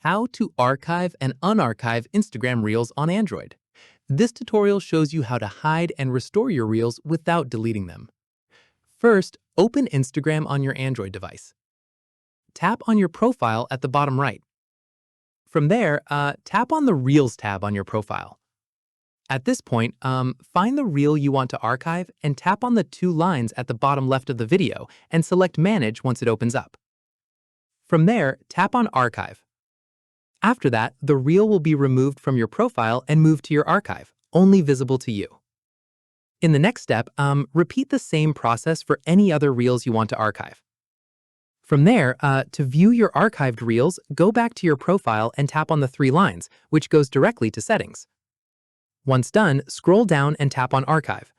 How to archive and unarchive Instagram Reels on Android. This tutorial shows you how to hide and restore your Reels without deleting them. First, open Instagram on your Android device. Tap on your profile at the bottom right. From there, tap on the Reels tab on your profile. At this point, find the reel you want to archive and tap on the two lines at the bottom left of the video and select Manage once it opens up. From there, tap on Archive. After that, the reel will be removed from your profile and moved to your archive, only visible to you. In the next step, repeat the same process for any other reels you want to archive. From there, to view your archived reels, go back to your profile and tap on the three lines, which goes directly to Settings. Once done, scroll down and tap on Archive.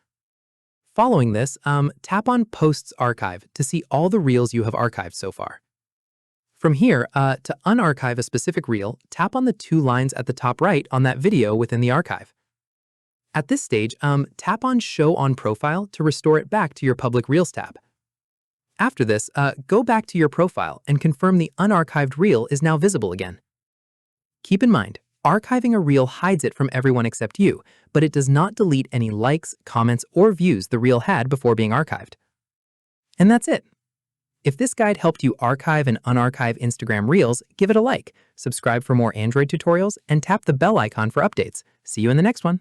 Following this, tap on Posts Archive to see all the reels you have archived so far. From here, to unarchive a specific reel, tap on the two lines at the top right on that video within the archive. At this stage, tap on Show on Profile to restore it back to your Public Reels tab. After this, go back to your profile and confirm the unarchived reel is now visible again. Keep in mind, archiving a reel hides it from everyone except you, but it does not delete any likes, comments, or views the reel had before being archived. And that's it. If this guide helped you archive and unarchive Instagram Reels, give it a like, subscribe for more Android tutorials, and tap the bell icon for updates. See you in the next one.